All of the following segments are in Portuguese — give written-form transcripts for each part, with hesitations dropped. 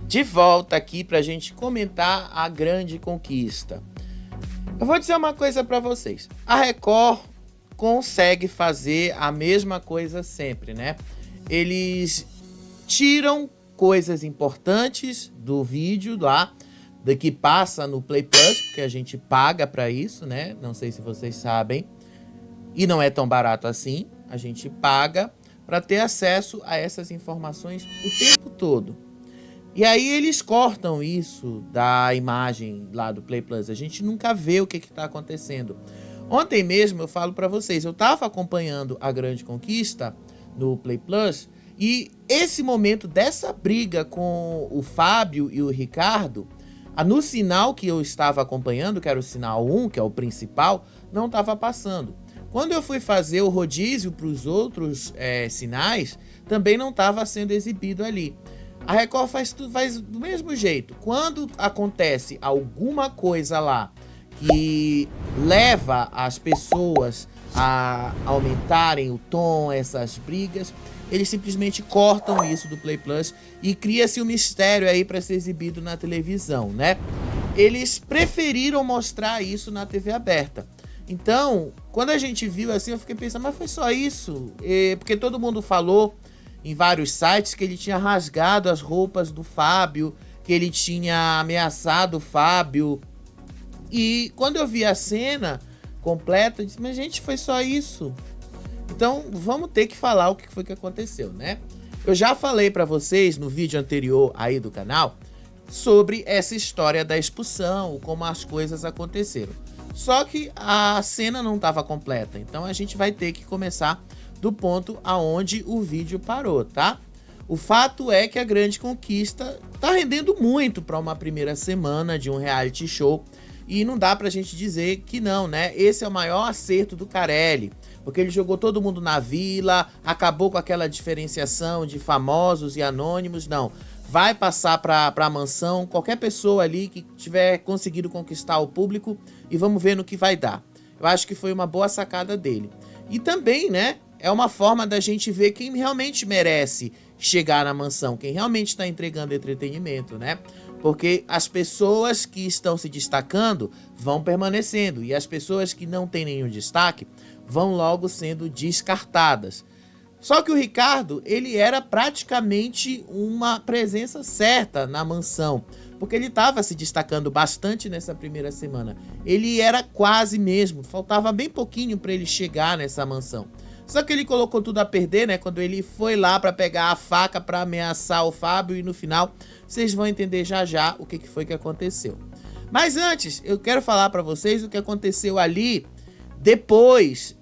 De volta aqui pra gente comentar a grande conquista. Eu vou dizer uma coisa pra vocês. A Record consegue fazer a mesma coisa sempre, né? Eles tiram coisas importantes do vídeo lá, da que passa no Play Plus, porque a gente paga pra isso, né? Não sei se vocês sabem. E não é tão barato assim. A gente paga para ter acesso a essas informações o tempo todo. E aí eles cortam isso da imagem lá do Play Plus. A gente nunca vê o que está acontecendo. Ontem mesmo eu falo para vocês, eu estava acompanhando a grande conquista no Play Plus e esse momento dessa briga com o Fábio e o Ricardo, no sinal que eu estava acompanhando, que era o sinal 1, que é o principal, não estava passando. Quando eu fui fazer o rodízio para os outros sinais, também não estava sendo exibido ali. A Record faz do mesmo jeito. Quando acontece alguma coisa lá que leva as pessoas a aumentarem o tom, essas brigas, eles simplesmente cortam isso do Play Plus e cria-se um mistério aí para ser exibido na televisão, né? Eles preferiram mostrar isso na TV aberta. Então, quando a gente viu assim, eu fiquei pensando, mas foi só isso? Porque todo mundo falou em vários sites que ele tinha rasgado as roupas do Fábio, que ele tinha ameaçado o Fábio. E quando eu vi a cena completa, eu disse, mas gente, foi só isso? Então, vamos ter que falar o que foi que aconteceu, né? Eu já falei pra vocês no vídeo anterior aí do canal sobre essa história da expulsão, como as coisas aconteceram. Só que a cena não estava completa, então a gente vai ter que começar do ponto aonde o vídeo parou, tá? O fato é que a grande conquista tá rendendo muito para uma primeira semana de um reality show e não dá pra gente dizer que não, né? Esse é o maior acerto do Carelli, porque ele jogou todo mundo na vila, acabou com aquela diferenciação de famosos e anônimos, não. Vai passar para a mansão, qualquer pessoa ali que tiver conseguido conquistar o público e vamos ver no que vai dar. Eu acho que foi uma boa sacada dele. E também, né, é uma forma da gente ver quem realmente merece chegar na mansão, quem realmente está entregando entretenimento, né? Porque as pessoas que estão se destacando vão permanecendo e as pessoas que não têm nenhum destaque vão logo sendo descartadas. Só que o Ricardo, ele era praticamente uma presença certa na mansão, porque ele estava se destacando bastante nessa primeira semana. Ele era quase mesmo, faltava bem pouquinho para ele chegar nessa mansão. Só que ele colocou tudo a perder, né, quando ele foi lá para pegar a faca para ameaçar o Fábio e no final vocês vão entender já já o que foi que aconteceu. Mas antes, eu quero falar para vocês o que aconteceu ali depois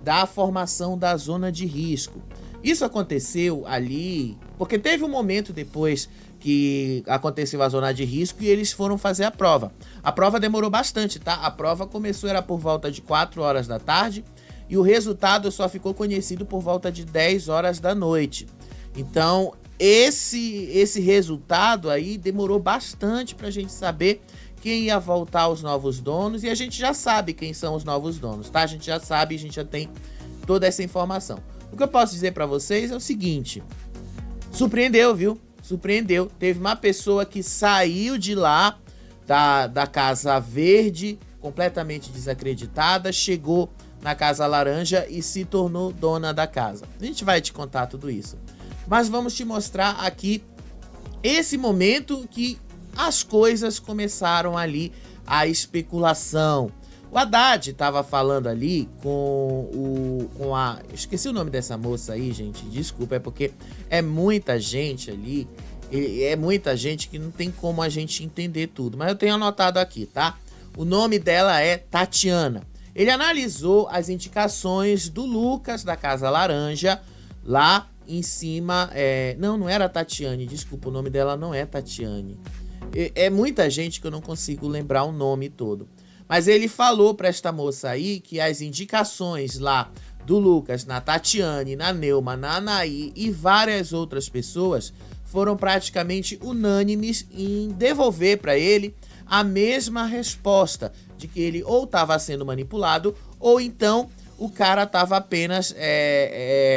da formação da zona de risco. Isso aconteceu ali, porque teve um momento depois que aconteceu a zona de risco e eles foram fazer a prova. A prova demorou bastante, tá? A prova começou, era por volta de 4 horas da tarde e o resultado só ficou conhecido por volta de 10 horas da noite. Então, esse resultado aí demorou bastante pra gente saber quem ia voltar os novos donos, e a gente já sabe quem são os novos donos, tá? A gente já sabe, a gente já tem toda essa informação. O que eu posso dizer pra vocês é o seguinte, surpreendeu, viu? Surpreendeu. Teve uma pessoa que saiu de lá, da Casa Verde, completamente desacreditada, chegou na Casa Laranja e se tornou dona da casa. A gente vai te contar tudo isso. Mas vamos te mostrar aqui esse momento que as coisas começaram ali, a especulação. O Haddad estava falando ali com a... Esqueci o nome dessa moça aí, gente. Desculpa, é porque é muita gente ali. É muita gente que não tem como a gente entender tudo. Mas eu tenho anotado aqui, tá? O nome dela é Tatiana. Ele analisou as indicações do Lucas, da Casa Laranja, lá em cima... Não era Tatiane, desculpa, o nome dela não é Tatiane. É muita gente que eu não consigo lembrar o nome todo. Mas ele falou para esta moça aí que as indicações lá do Lucas, na Tatiane, na Neuma, na Anaí e várias outras pessoas foram praticamente unânimes em devolver para ele a mesma resposta, de que ele ou estava sendo manipulado ou então o cara estava apenas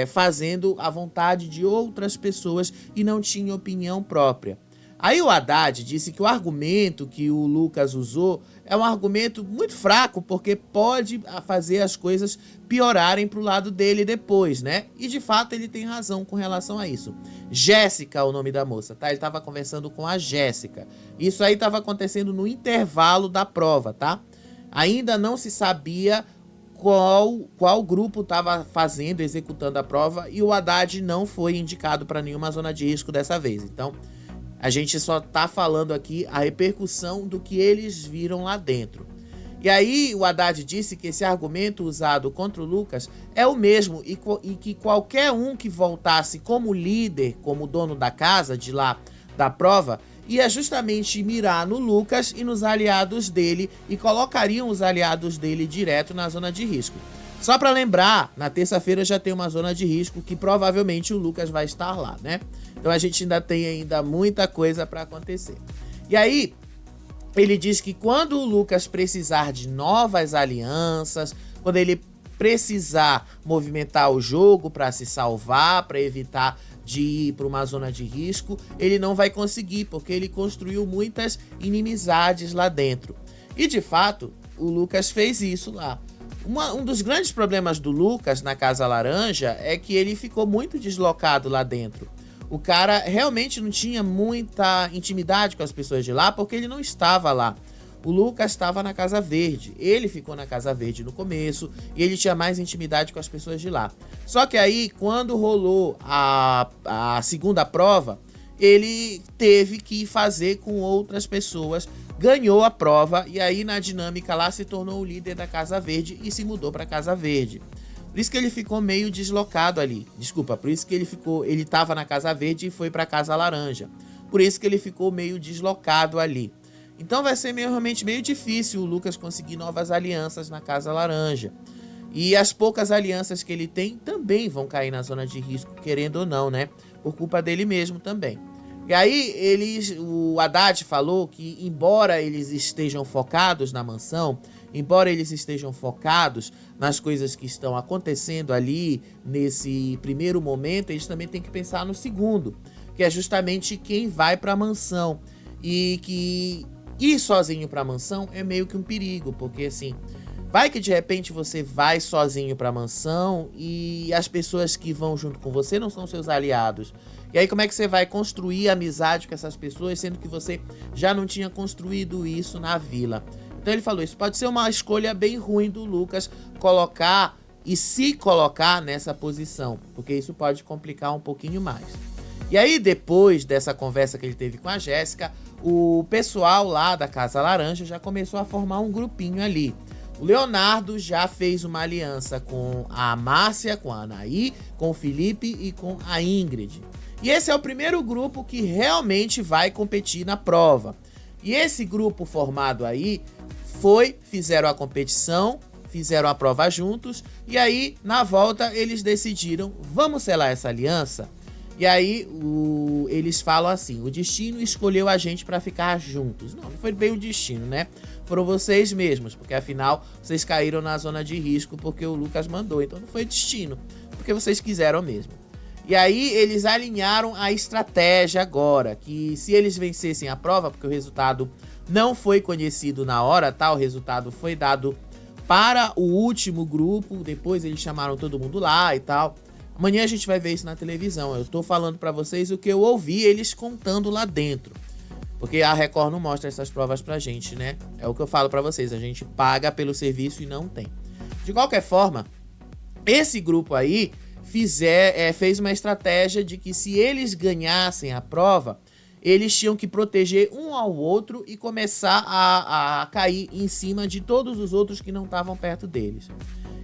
fazendo a vontade de outras pessoas e não tinha opinião própria. Aí o Haddad disse que o argumento que o Lucas usou é um argumento muito fraco, porque pode fazer as coisas piorarem pro lado dele depois, né? E de fato ele tem razão com relação a isso. Jéssica é o nome da moça, tá? Ele tava conversando com a Jéssica. Isso aí tava acontecendo no intervalo da prova, tá? Ainda não se sabia qual grupo estava executando a prova, e o Haddad não foi indicado para nenhuma zona de risco dessa vez. Então, a gente só tá falando aqui a repercussão do que eles viram lá dentro. E aí o Haddad disse que esse argumento usado contra o Lucas é o mesmo e que qualquer um que voltasse como líder, como dono da casa de lá da prova, ia justamente mirar no Lucas e nos aliados dele e colocariam os aliados dele direto na zona de risco. Só para lembrar, na terça-feira já tem uma zona de risco que provavelmente o Lucas vai estar lá, né? Então a gente ainda tem muita coisa para acontecer. E aí, ele diz que quando o Lucas precisar de novas alianças, quando ele precisar movimentar o jogo para se salvar, para evitar de ir para uma zona de risco, ele não vai conseguir, porque ele construiu muitas inimizades lá dentro. E de fato, o Lucas fez isso lá. Um dos grandes problemas do Lucas na Casa Laranja é que ele ficou muito deslocado lá dentro. O cara realmente não tinha muita intimidade com as pessoas de lá, porque ele não estava lá. O Lucas estava na Casa Verde, ele ficou na Casa Verde no começo e ele tinha mais intimidade com as pessoas de lá. Só que aí, quando rolou a segunda prova, ele teve que fazer com outras pessoas, ganhou a prova e aí na dinâmica lá se tornou o líder da Casa Verde e se mudou para a Casa Verde. Por isso que ele ficou meio deslocado ali. Desculpa, por isso que ele estava na Casa Verde e foi para a Casa Laranja. Por isso que ele ficou meio deslocado ali. Então vai ser realmente meio difícil o Lucas conseguir novas alianças na Casa Laranja. E as poucas alianças que ele tem também vão cair na zona de risco, querendo ou não, né? Por culpa dele mesmo também. E aí o Haddad falou que, embora eles estejam focados na mansão, embora eles estejam focados nas coisas que estão acontecendo ali nesse primeiro momento, eles também têm que pensar no segundo, que é justamente quem vai para a mansão. E que ir sozinho para a mansão é meio que um perigo, porque assim, vai que de repente você vai sozinho para a mansão e as pessoas que vão junto com você não são seus aliados. E aí como é que você vai construir amizade com essas pessoas, sendo que você já não tinha construído isso na vila? Então ele falou, isso pode ser uma escolha bem ruim do Lucas colocar e se colocar nessa posição, porque isso pode complicar um pouquinho mais. E aí depois dessa conversa que ele teve com a Jéssica, o pessoal lá da Casa Laranja já começou a formar um grupinho ali. O Leonardo já fez uma aliança com a Márcia, com a Anaí, com o Felipe e com a Ingrid. E esse é o primeiro grupo que realmente vai competir na prova. E esse grupo formado aí fizeram a competição, fizeram a prova juntos, e aí na volta eles decidiram, vamos selar essa aliança? E aí eles falam assim, o destino escolheu a gente para ficar juntos. Não foi bem o destino, né? Foram vocês mesmos, porque afinal vocês caíram na zona de risco porque o Lucas mandou. Então não foi destino, porque vocês quiseram mesmo. E aí eles alinharam a estratégia agora, que se eles vencessem a prova, porque o resultado não foi conhecido na hora, tá? O resultado foi dado para o último grupo, depois eles chamaram todo mundo lá e tal. Amanhã a gente vai ver isso na televisão. Eu tô falando pra vocês o que eu ouvi eles contando lá dentro. Porque a Record não mostra essas provas pra gente, né? É o que eu falo pra vocês, a gente paga pelo serviço e não tem. De qualquer forma, esse grupo aí fez uma estratégia de que se eles ganhassem a prova, eles tinham que proteger um ao outro e começar a cair em cima de todos os outros que não estavam perto deles.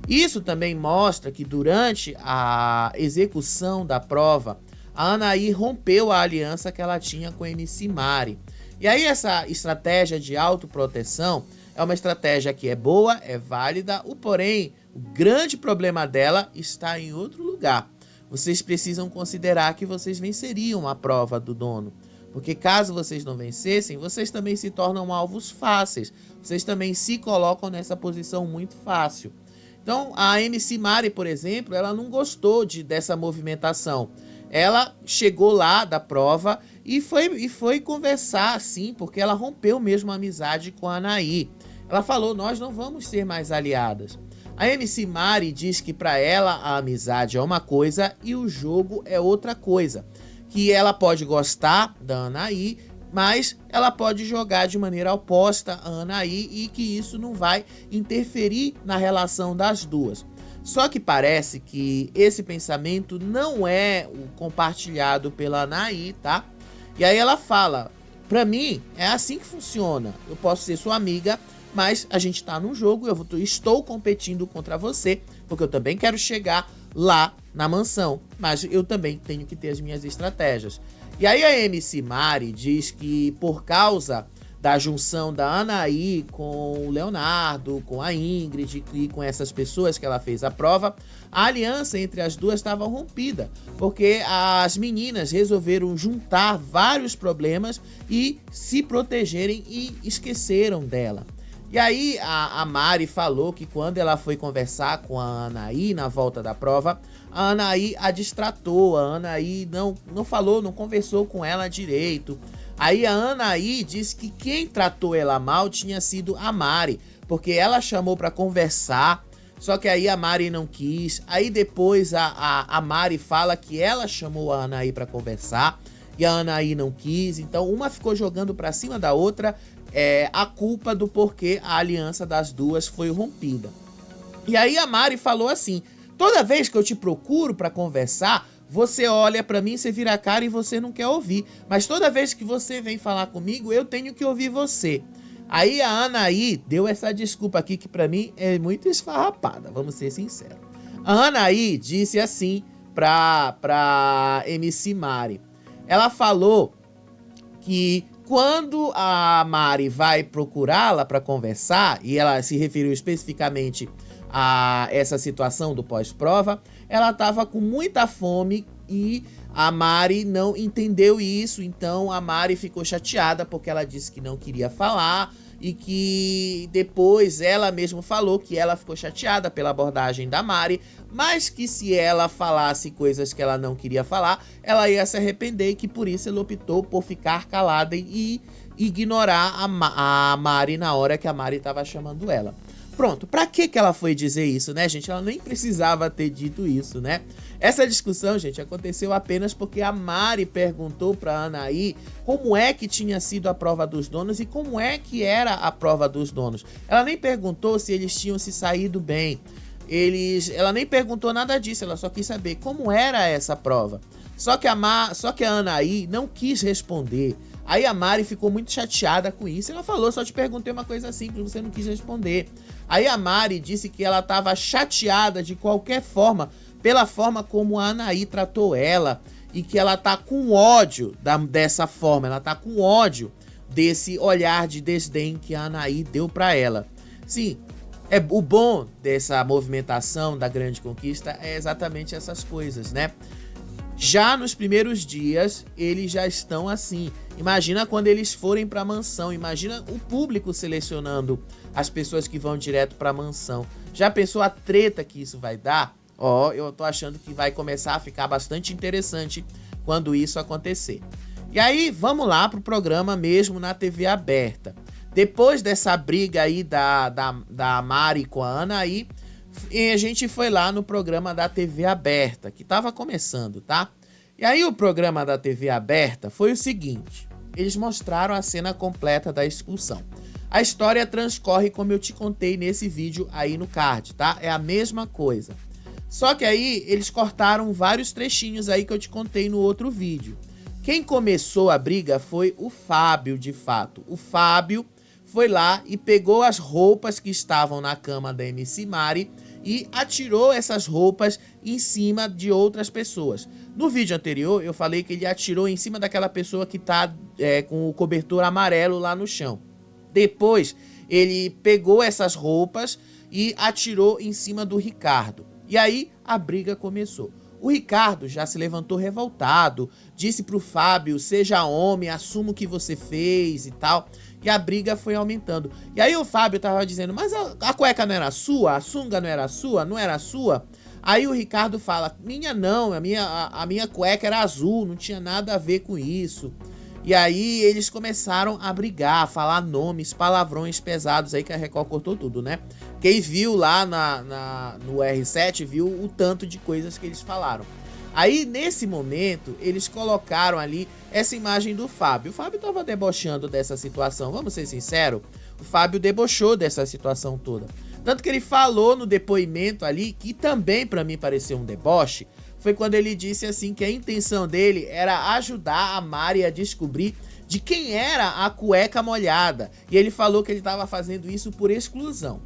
Isso também mostra que durante a execução da prova, a Anaí rompeu a aliança que ela tinha com a MC Mari. E aí essa estratégia de autoproteção é uma estratégia que é boa, é válida, porém o grande problema dela está em outro lugar. Vocês precisam considerar que vocês venceriam a prova do dono. Porque caso vocês não vencessem, vocês também se tornam alvos fáceis. Vocês também se colocam nessa posição muito fácil. Então, a MC Mari, por exemplo, ela não gostou dessa movimentação. ela chegou lá da prova e foi conversar, assim, porque ela rompeu mesmo a amizade com a Anaí. Ela falou, nós não vamos ser mais aliadas. A MC Mari diz que para ela a amizade é uma coisa e o jogo é outra coisa. Que ela pode gostar da Anaí, mas ela pode jogar de maneira oposta a Anaí e que isso não vai interferir na relação das duas. Só que parece que esse pensamento não é compartilhado pela Anaí, tá? E aí ela fala, pra mim é assim que funciona, eu posso ser sua amiga, mas a gente tá num jogo, estou competindo contra você, porque eu também quero chegar lá na mansão, mas eu também tenho que ter as minhas estratégias. E aí a MC Mari diz que por causa da junção da Anaí com o Leonardo, com a Ingrid e com essas pessoas que ela fez a prova, a aliança entre as duas estava rompida, porque as meninas resolveram juntar vários problemas e se protegerem e esqueceram dela. E aí a Mari falou que quando ela foi conversar com a Anaí na volta da prova, a Anaí a distratou, a Anaí não falou, não conversou com ela direito. Aí a Anaí disse que quem tratou ela mal tinha sido a Mari, porque ela chamou para conversar, só que aí a Mari não quis. Aí depois a Mari fala que ela chamou a Anaí para conversar e a Anaí não quis. Então uma ficou jogando para cima da outra a culpa do porquê a aliança das duas foi rompida. E aí a Mari falou assim, toda vez que eu te procuro para conversar, você olha pra mim, você vira a cara e você não quer ouvir. Mas toda vez que você vem falar comigo, eu tenho que ouvir você. Aí a Anaí deu essa desculpa aqui que pra mim é muito esfarrapada, vamos ser sinceros. A Anaí disse assim pra MC Mari. Ela falou que quando a Mari vai procurá-la pra conversar, e ela se referiu especificamente a essa situação do pós-prova, ela estava com muita fome e a Mari não entendeu isso, então a Mari ficou chateada porque ela disse que não queria falar e que depois ela mesma falou que ela ficou chateada pela abordagem da Mari, mas que se ela falasse coisas que ela não queria falar, ela ia se arrepender e que por isso ela optou por ficar calada e ignorar a Mari na hora que a Mari estava chamando ela. Pronto, pra que ela foi dizer isso, né, gente? Ela nem precisava ter dito isso, né? Essa discussão, gente, aconteceu apenas porque a Mari perguntou pra Anaí como é que tinha sido a prova dos donos e como é que era a prova dos donos. Ela nem perguntou se eles tinham se saído bem. Ela nem perguntou nada disso, ela só quis saber como era essa prova. Só que a Anaí não quis responder. Aí a Mari ficou muito chateada com isso. Ela falou, só te perguntei uma coisa simples, você não quis responder. Aí a Mari disse que ela estava chateada de qualquer forma, pela forma como a Anaí tratou ela, e que ela tá com ódio dessa forma, ela tá com ódio desse olhar de desdém que a Anaí deu para ela. Sim, o bom dessa movimentação da Grande Conquista é exatamente essas coisas, né? Já nos primeiros dias, eles já estão assim. Imagina quando eles forem para a mansão. Imagina o público selecionando as pessoas que vão direto para a mansão. Já pensou a treta que isso vai dar? Ó, eu tô achando que vai começar a ficar bastante interessante quando isso acontecer. E aí, vamos lá pro programa mesmo na TV aberta. Depois dessa briga aí da Mari com a Anaí, e a gente foi lá no programa da TV aberta, que tava começando, tá? E aí o programa da TV aberta foi o seguinte, eles mostraram a cena completa da expulsão. A história transcorre como eu te contei nesse vídeo aí no card, tá? É a mesma coisa. Só que aí eles cortaram vários trechinhos aí que eu te contei no outro vídeo. Quem começou a briga foi o Fábio, de fato. O Fábio foi lá e pegou as roupas que estavam na cama da MC Mari e atirou essas roupas em cima de outras pessoas. No vídeo anterior, eu falei que ele atirou em cima daquela pessoa que tá com o cobertor amarelo lá no chão. Depois, ele pegou essas roupas e atirou em cima do Ricardo. E aí, a briga começou. O Ricardo já se levantou revoltado, disse pro Fábio, seja homem, assuma o que você fez e tal. E a briga foi aumentando. E aí o Fábio tava dizendo, mas a cueca não era sua? A sunga não era sua? Não era sua? Aí o Ricardo fala, minha não, a minha cueca era azul, não tinha nada a ver com isso. E aí eles começaram a brigar, a falar nomes, palavrões pesados aí, que a Record cortou tudo, né? Quem viu lá no R7 viu o tanto de coisas que eles falaram. Aí, nesse momento, eles colocaram ali essa imagem do Fábio. O Fábio tava debochando dessa situação, vamos ser sinceros. O Fábio debochou dessa situação toda. Tanto que ele falou no depoimento ali, que também pra mim pareceu um deboche, foi quando ele disse assim que a intenção dele era ajudar a Mari a descobrir de quem era a cueca molhada. E ele falou que ele estava fazendo isso por exclusão.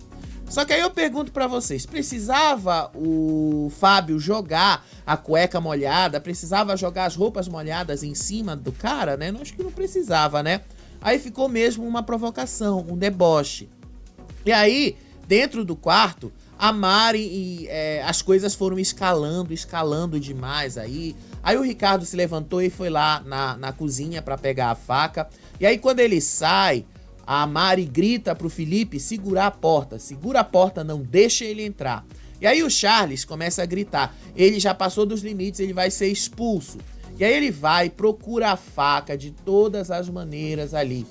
Só que aí eu pergunto pra vocês, precisava o Fábio jogar a cueca molhada? Precisava jogar as roupas molhadas em cima do cara, né? Não, acho que não precisava, né? Aí ficou mesmo uma provocação, um deboche. E aí, dentro do quarto, a Mari e as coisas foram escalando demais aí. Aí o Ricardo se levantou e foi lá na cozinha pra pegar a faca. E aí quando ele sai, a Mari grita pro Felipe segurar a porta. Segura a porta, não deixa ele entrar. E aí o Charles começa a gritar. Ele já passou dos limites, ele vai ser expulso. E aí ele vai, procura a faca de todas as maneiras ali.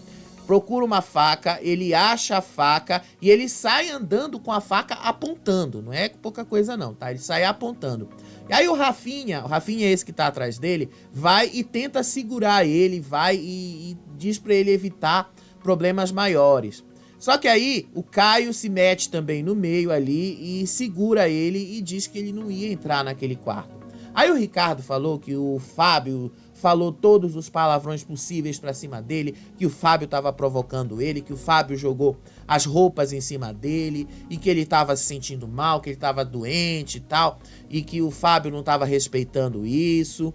Procura uma faca, ele acha a faca e ele sai andando com a faca apontando. Não é pouca coisa não, tá? Ele sai apontando. E aí o Rafinha é esse que tá atrás dele, vai e tenta segurar ele, vai e diz pra ele evitar problemas maiores. Só que aí o Caio se mete também no meio ali e segura ele e diz que ele não ia entrar naquele quarto. Aí o Ricardo falou que o Fábio falou todos os palavrões possíveis pra cima dele, que o Fábio tava provocando ele, que o Fábio jogou as roupas em cima dele e que ele tava se sentindo mal, que ele tava doente e tal, e que o Fábio não tava respeitando isso.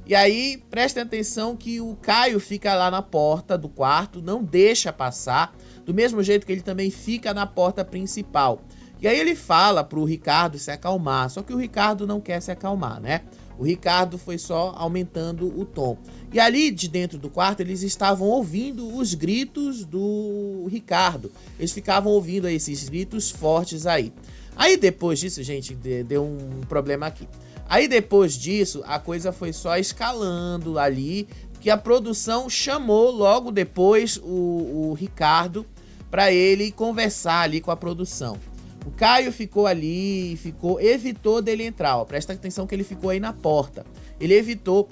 E aí, prestem atenção que o Caio fica lá na porta do quarto, não deixa passar, do mesmo jeito que ele também fica na porta principal. E aí ele fala pro Ricardo se acalmar, só que o Ricardo não quer se acalmar, né? O Ricardo foi só aumentando o tom. E ali de dentro do quarto eles estavam ouvindo os gritos do Ricardo. Eles ficavam ouvindo esses gritos fortes aí. Aí depois disso, gente, deu um problema aqui. Aí depois disso, a coisa foi só escalando ali, que a produção chamou logo depois o Ricardo para ele conversar ali com a produção. O Caio ficou ali, evitou dele entrar, ó, presta atenção que ele ficou aí na porta. Ele evitou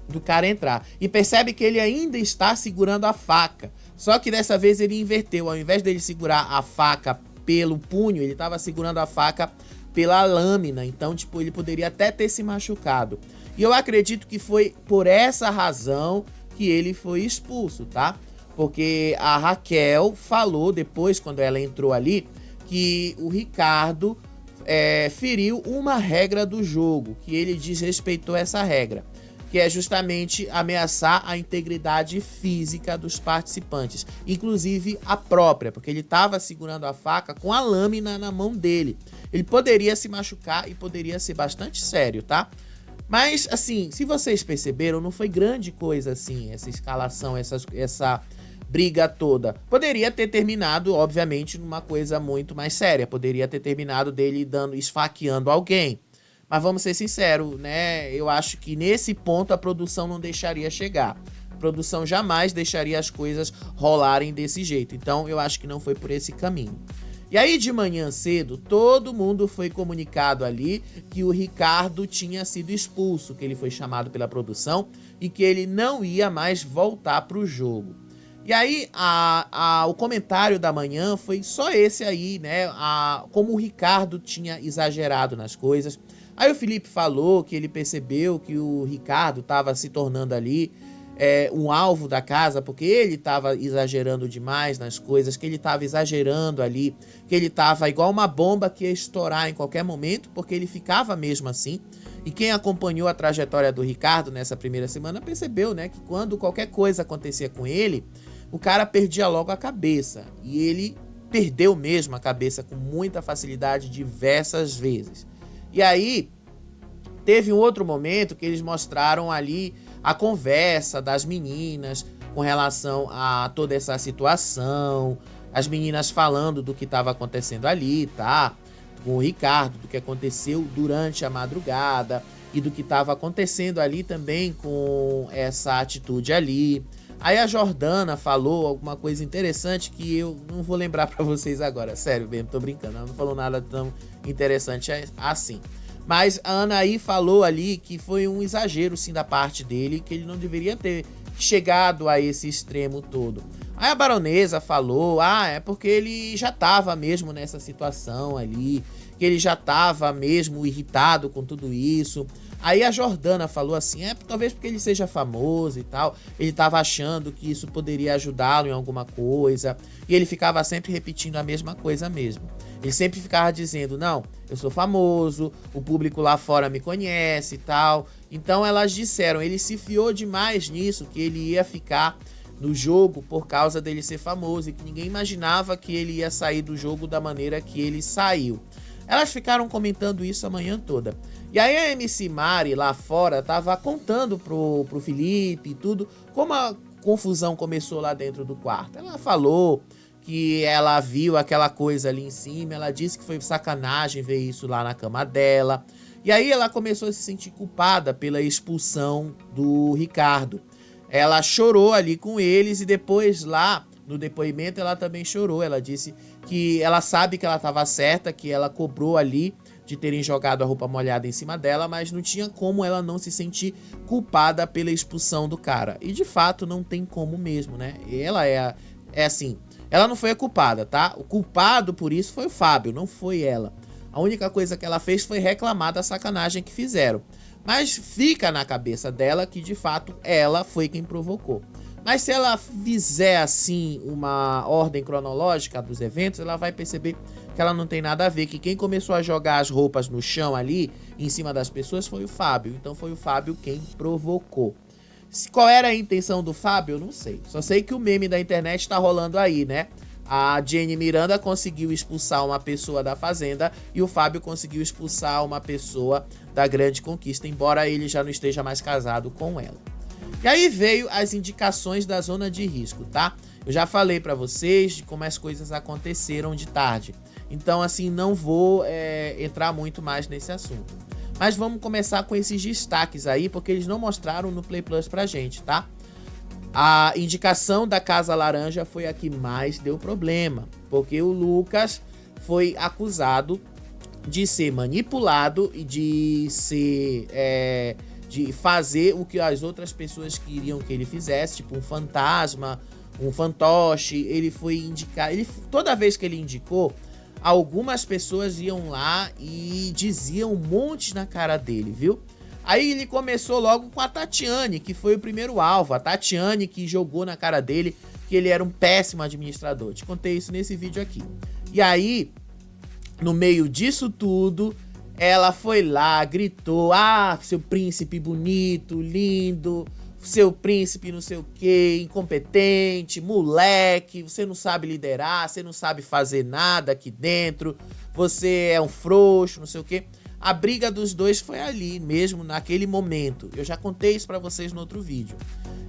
do cara entrar. E percebe que ele ainda está segurando a faca. Só que dessa vez ele inverteu, ao invés dele segurar a faca pelo punho, ele estava segurando a faca pela lâmina, então, tipo, ele poderia até ter se machucado. E eu acredito que foi por essa razão que ele foi expulso, tá? Porque a Raquel falou depois, quando ela entrou ali, que o Ricardo feriu uma regra do jogo, que ele desrespeitou essa regra, que é justamente ameaçar a integridade física dos participantes, inclusive a própria, porque ele estava segurando a faca com a lâmina na mão dele. Ele poderia se machucar e poderia ser bastante sério, tá? Mas, assim, se vocês perceberam, não foi grande coisa, assim, essa escalação, essa briga toda. Poderia ter terminado, obviamente, numa coisa muito mais séria. Poderia ter terminado dele esfaqueando alguém. Mas vamos ser sinceros, né? Eu acho que nesse ponto a produção não deixaria chegar. A produção jamais deixaria as coisas rolarem desse jeito. Então eu acho que não foi por esse caminho. E aí de manhã cedo, todo mundo foi comunicado ali que o Ricardo tinha sido expulso, que ele foi chamado pela produção e que ele não ia mais voltar para o jogo. E aí, o comentário da manhã foi só esse aí, né? Como o Ricardo tinha exagerado nas coisas. Aí o Felipe falou que ele percebeu que o Ricardo estava se tornando ali um alvo da casa, porque ele estava exagerando demais nas coisas, que ele estava exagerando ali, que ele estava igual uma bomba que ia estourar em qualquer momento, porque ele ficava mesmo assim. E quem acompanhou a trajetória do Ricardo nessa primeira semana percebeu, né, que quando qualquer coisa acontecia com ele, o cara perdia logo a cabeça. E ele perdeu mesmo a cabeça com muita facilidade diversas vezes. E aí, teve um outro momento que eles mostraram ali a conversa das meninas com relação a toda essa situação. As meninas falando do que estava acontecendo ali, tá? com o Ricardo, do que aconteceu durante a madrugada e do que estava acontecendo ali também com essa atitude ali. Aí a Jordana falou alguma coisa interessante que eu não vou lembrar pra vocês agora. Sério mesmo, tô brincando. Ela não falou nada tão interessante assim. Mas a Anaí falou ali que foi um exagero, sim, da parte dele, que ele não deveria ter chegado a esse extremo todo. Aí a baronesa falou, é porque ele já tava mesmo nessa situação ali, que ele já tava mesmo irritado com tudo isso. Aí a Jordana falou assim, talvez porque ele seja famoso e tal, ele tava achando que isso poderia ajudá-lo em alguma coisa, e ele ficava sempre repetindo a mesma coisa mesmo. Ele sempre ficava dizendo, não, eu sou famoso, o público lá fora me conhece e tal. Então elas disseram, ele se fiou demais nisso, que ele ia ficar no jogo por causa dele ser famoso, e que ninguém imaginava que ele ia sair do jogo da maneira que ele saiu. Elas ficaram comentando isso a manhã toda. E aí a MC Mari lá fora tava contando pro Felipe e tudo, como a confusão começou lá dentro do quarto. Ela falou que ela viu aquela coisa ali em cima, ela disse que foi sacanagem ver isso lá na cama dela. E aí ela começou a se sentir culpada pela expulsão do Ricardo. Ela chorou ali com eles e depois lá no depoimento ela também chorou. Ela disse que ela sabe que ela estava certa, que ela cobrou ali de terem jogado a roupa molhada em cima dela, mas não tinha como ela não se sentir culpada pela expulsão do cara. E de fato não tem como mesmo, né? Ela é assim, ela não foi a culpada, tá? O culpado por isso foi o Fábio, não foi ela. A única coisa que ela fez foi reclamar da sacanagem que fizeram. Mas fica na cabeça dela que de fato ela foi quem provocou. Mas se ela fizer assim uma ordem cronológica dos eventos, ela vai perceber que ela não tem nada a ver, que quem começou a jogar as roupas no chão ali, em cima das pessoas, foi o Fábio. Então foi o Fábio quem provocou. Qual era a intenção do Fábio? Eu não sei. Só sei que o meme da internet tá rolando aí, né? A Jenny Miranda conseguiu expulsar uma pessoa da Fazenda e o Fábio conseguiu expulsar uma pessoa da Grande Conquista, embora ele já não esteja mais casado com ela. E aí veio as indicações da zona de risco, tá? Eu já falei pra vocês de como as coisas aconteceram de tarde. Então, assim, não vou entrar muito mais nesse assunto. Mas vamos começar com esses destaques aí, porque eles não mostraram no Play Plus pra gente, tá? A indicação da Casa Laranja foi a que mais deu problema, porque o Lucas foi acusado de ser manipulado e de fazer o que as outras pessoas queriam que ele fizesse, tipo um fantasma, um fantoche. Ele foi indicar, toda vez que ele indicou, algumas pessoas iam lá e diziam um monte na cara dele, viu? Aí ele começou logo com a Tatiane, que foi o primeiro alvo. A Tatiane que jogou na cara dele que ele era um péssimo administrador. Te contei isso nesse vídeo aqui. E aí, no meio disso tudo, ela foi lá, gritou, seu príncipe bonito, lindo, seu príncipe não sei o que, incompetente, moleque, você não sabe liderar, você não sabe fazer nada aqui dentro, você é um frouxo, não sei o que. A briga dos dois foi ali mesmo, naquele momento. Eu já contei isso pra vocês no outro vídeo.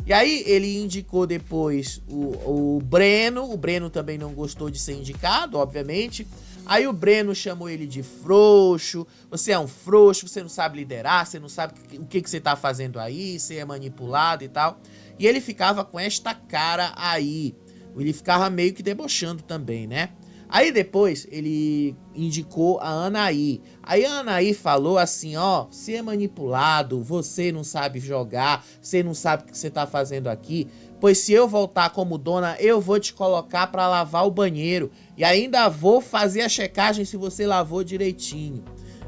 E aí ele indicou depois o Breno. O Breno também não gostou de ser indicado, obviamente. Aí o Breno chamou ele de frouxo. Você é um frouxo, você não sabe liderar, você não sabe o que você tá fazendo aí, você é manipulado e tal. E ele ficava com esta cara aí. Ele ficava meio que debochando também, né? Aí depois ele indicou a Anaí. Aí a Anaí falou assim, você é manipulado, você não sabe jogar, você não sabe o que você tá fazendo aqui, pois se eu voltar como dona, eu vou te colocar pra lavar o banheiro e ainda vou fazer a checagem se você lavou direitinho.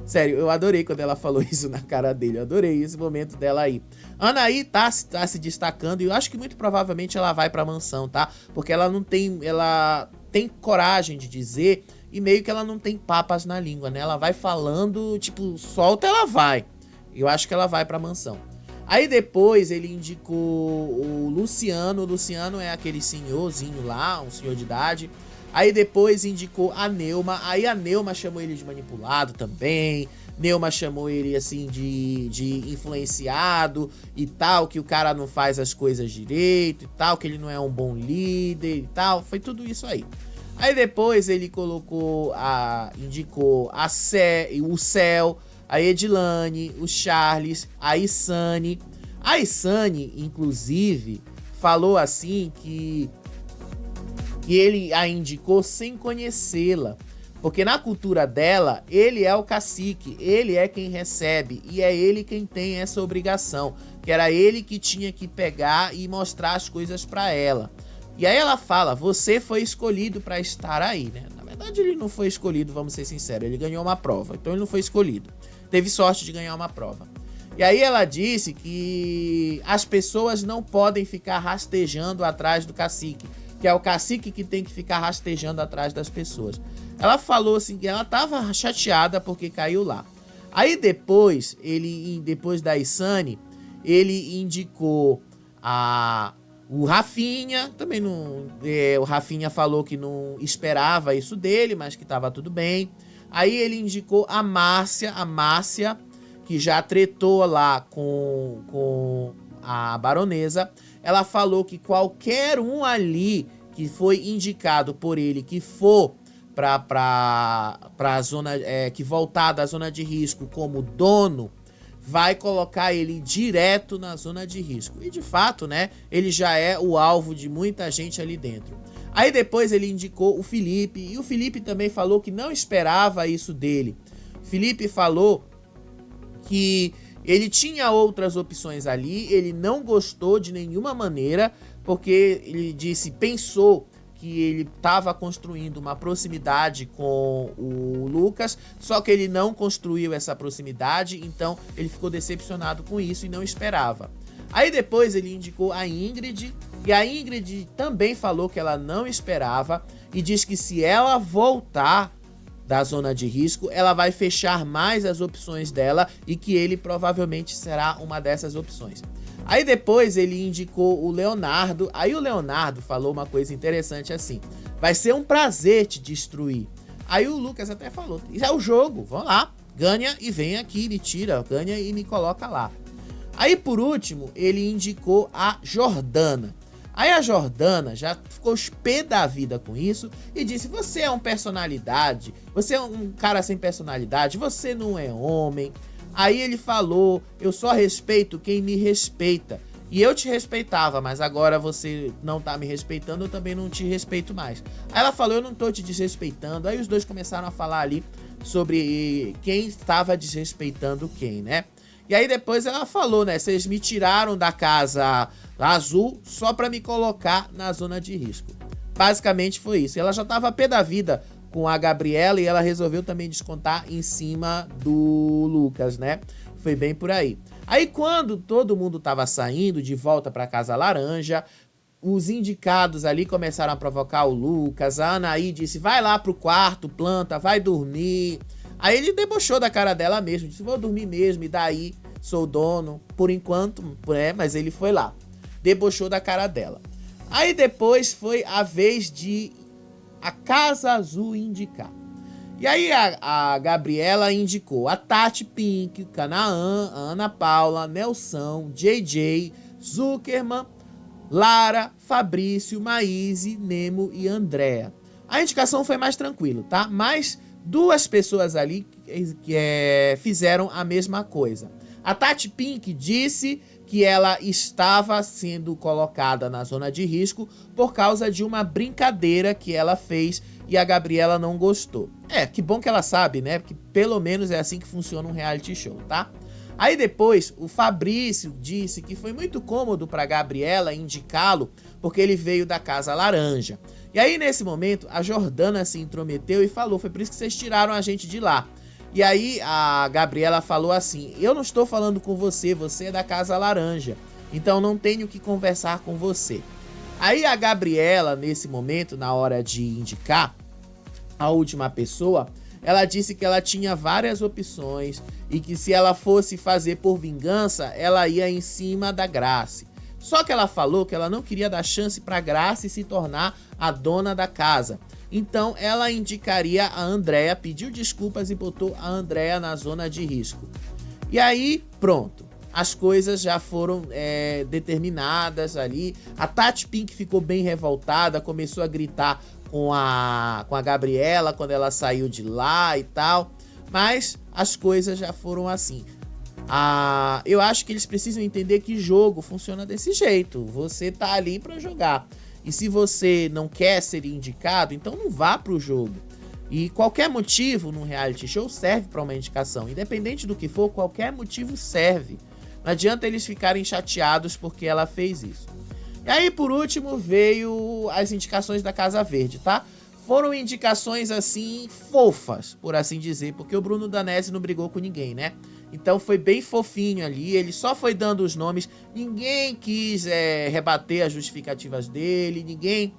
Sério, eu adorei quando ela falou isso na cara dele, eu adorei esse momento dela aí. Anaí tá se destacando e eu acho que muito provavelmente ela vai pra mansão, tá? Porque ela tem coragem de dizer e meio que ela não tem papas na língua, né? Ela vai falando, tipo, solta, ela vai. Eu acho que ela vai pra mansão. Aí depois ele indicou o Luciano. O Luciano é aquele senhorzinho lá, um senhor de idade. Aí depois indicou a Neuma. Aí a Neuma chamou ele de manipulado também. Neuma chamou ele, assim, de influenciado e tal, que o cara não faz as coisas direito e tal, que ele não é um bom líder e tal. Foi tudo isso aí. Aí depois ele indicou o Céu, a Edilane, o Charles, a Isane. A Isane, inclusive, falou assim que ele a indicou sem conhecê-la. Porque na cultura dela, ele é o cacique, ele é quem recebe e é ele quem tem essa obrigação. Que era ele que tinha que pegar e mostrar as coisas pra ela. E aí ela fala, você foi escolhido pra estar aí, né? Na verdade ele não foi escolhido, vamos ser sinceros, ele ganhou uma prova, então ele não foi escolhido. Teve sorte de ganhar uma prova. E aí ela disse que as pessoas não podem ficar rastejando atrás do cacique, que é o cacique que tem que ficar rastejando atrás das pessoas. Ela falou assim que ela tava chateada porque caiu lá. Aí depois da Isane, ele indicou o Rafinha, também não. O Rafinha falou que não esperava isso dele, mas que tava tudo bem. Aí ele indicou a Márcia, que já tretou lá com a baronesa. Ela falou que qualquer um ali que foi indicado por ele, que for pra zona, que voltar da zona de risco como dono, vai colocar ele direto na zona de risco. E de fato, né, ele já é o alvo de muita gente ali dentro. Aí depois ele indicou o Felipe, e o Felipe também falou que não esperava isso dele. O Felipe falou que ele tinha outras opções ali, ele não gostou de nenhuma maneira, porque ele pensou que ele estava construindo uma proximidade com o Lucas, só que ele não construiu essa proximidade, então ele ficou decepcionado com isso e não esperava. Aí depois ele indicou a Ingrid, e a Ingrid também falou que ela não esperava e diz que se ela voltar da zona de risco, ela vai fechar mais as opções dela e que ele provavelmente será uma dessas opções. Aí depois ele indicou o Leonardo, aí o Leonardo falou uma coisa interessante assim, vai ser um prazer te destruir. Aí o Lucas até falou, isso é o jogo, vamos lá, ganha e vem aqui, me tira, ganha e me coloca lá. Aí por último ele indicou a Jordana. Aí a Jordana já ficou pé da vida com isso e disse, você é um personalidade, você é um cara sem personalidade, você não é homem. Aí ele falou, eu só respeito quem me respeita. E eu te respeitava, mas agora você não tá me respeitando, eu também não te respeito mais. Aí ela falou, eu não tô te desrespeitando. Aí os dois começaram a falar ali sobre quem estava desrespeitando quem, né? E aí depois ela falou, né, vocês me tiraram da casa azul só pra me colocar na zona de risco. Basicamente foi isso. Ela já tava pé da vida com a Gabriela e ela resolveu também descontar em cima do Lucas, né? Foi bem por aí. Aí quando todo mundo tava saindo de volta pra Casa Laranja, os indicados ali começaram a provocar o Lucas, a Anaí disse, vai lá pro quarto, planta, vai dormir. Aí ele debochou da cara dela mesmo, disse, vou dormir mesmo, e daí sou dono, por enquanto, né? Mas ele foi lá, debochou da cara dela. Aí depois foi a vez de a Casa Azul indicar. E aí a Gabriela indicou a Tati Pink, Canaã, a Ana Paula, Nelson, JJ, Zuckerman, Lara, Fabrício, Maíse, Nemo e Andréa. A indicação foi mais tranquilo, tá? Mas duas pessoas ali que fizeram a mesma coisa. A Tati Pink disse que ela estava sendo colocada na zona de risco por causa de uma brincadeira que ela fez e a Gabriela não gostou. Que bom que ela sabe, né? Porque pelo menos é assim que funciona um reality show, tá? Aí depois o Fabrício disse que foi muito cômodo para Gabriela indicá-lo porque ele veio da Casa Laranja. E aí nesse momento a Jordana se intrometeu e falou, foi por isso que vocês tiraram a gente de lá. E aí a Gabriela falou assim, eu não estou falando com você, você é da Casa Laranja, então não tenho que conversar com você. Aí a Gabriela, nesse momento, na hora de indicar a última pessoa, ela disse que ela tinha várias opções e que se ela fosse fazer por vingança, ela ia em cima da Grace. Só que ela falou que ela não queria dar chance para Grace se tornar a dona da casa. Então ela indicaria a Andréa, pediu desculpas e botou a Andréa na zona de risco. E aí, pronto. As coisas já foram determinadas ali. A Tati Pink ficou bem revoltada, começou a gritar com a Gabriela quando ela saiu de lá e tal. Mas as coisas já foram assim. Eu acho que eles precisam entender que jogo funciona desse jeito. Você tá ali pra jogar. E se você não quer ser indicado, então não vá pro jogo. E qualquer motivo num reality show serve pra uma indicação. Independente do que for, qualquer motivo serve. Não adianta eles ficarem chateados porque ela fez isso. E aí, por último, veio as indicações da Casa Verde, tá? Foram indicações, assim, fofas, por assim dizer, porque o Bruno Danese não brigou com ninguém, né? Então foi bem fofinho ali, ele só foi dando os nomes, ninguém quis rebater as justificativas dele, ninguém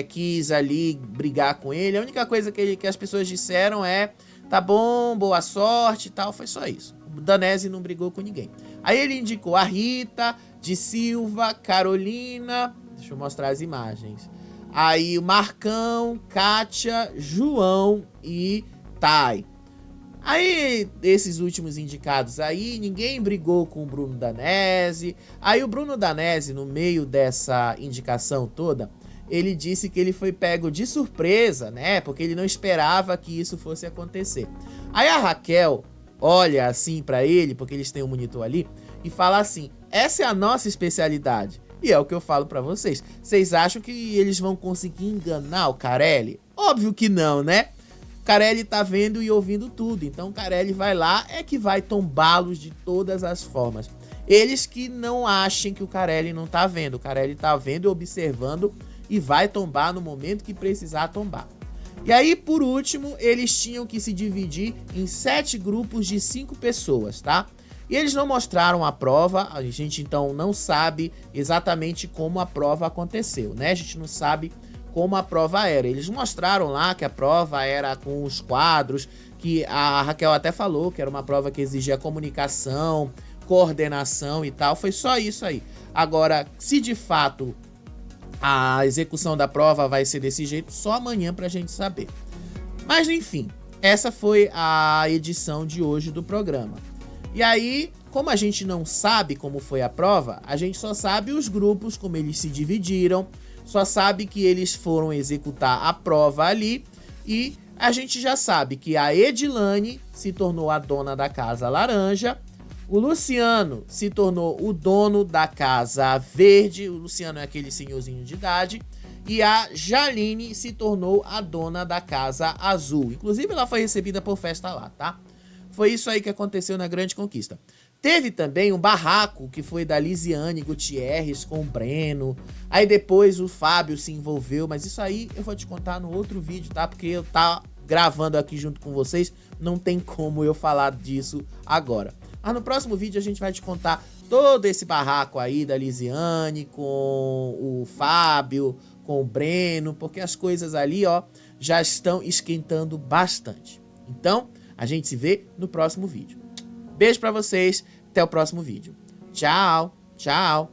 quis ali brigar com ele. A única coisa que as pessoas disseram tá bom, boa sorte e tal, foi só isso. O Danese não brigou com ninguém. Aí ele indicou a Rita, de Silva, Carolina, deixa eu mostrar as imagens. Aí o Marcão, Kátia, João e Thay. Aí, esses últimos indicados aí, ninguém brigou com o Bruno Danese. Aí o Bruno Danese, no meio dessa indicação toda, ele disse que ele foi pego de surpresa, né? Porque ele não esperava que isso fosse acontecer. Aí a Raquel olha assim pra ele, porque eles têm um monitor ali, e fala assim: essa é a nossa especialidade. E é o que eu falo pra vocês. Vocês acham que eles vão conseguir enganar o Carelli? Óbvio que não, né? O Carelli tá vendo e ouvindo tudo. Então o Carelli vai lá, que vai tombá-los de todas as formas. Eles que não achem que o Carelli não tá vendo. O Carelli tá vendo e observando e vai tombar no momento que precisar tombar. E aí, por último, eles tinham que se dividir em 7 grupos de 5 pessoas, tá? E eles não mostraram a prova, a gente então não sabe exatamente como a prova aconteceu, né? A gente não sabe como a prova era. Eles mostraram lá que a prova era com os quadros, que a Raquel até falou que era uma prova que exigia comunicação, coordenação e tal. Foi só isso aí. Agora, se de fato a execução da prova vai ser desse jeito, só amanhã pra gente saber. Mas enfim, essa foi a edição de hoje do programa. E aí, como a gente não sabe como foi a prova, a gente só sabe os grupos, como eles se dividiram, só sabe que eles foram executar a prova ali, e a gente já sabe que a Edilane se tornou a dona da Casa Laranja, o Luciano se tornou o dono da Casa Verde, o Luciano é aquele senhorzinho de idade, e a Jaline se tornou a dona da Casa Azul. Inclusive ela foi recebida por festa lá, tá? Foi isso aí que aconteceu na Grande Conquista. Teve também um barraco que foi da Lisiane Gutierrez com o Breno. Aí depois o Fábio se envolveu, mas isso aí eu vou te contar no outro vídeo, tá? Porque eu tá gravando aqui junto com vocês, não tem como eu falar disso agora. Mas no próximo vídeo a gente vai te contar todo esse barraco aí da Lisiane com o Fábio, com o Breno, porque as coisas ali, ó, já estão esquentando bastante. Então, a gente se vê no próximo vídeo. Beijo pra vocês, até o próximo vídeo. Tchau, tchau.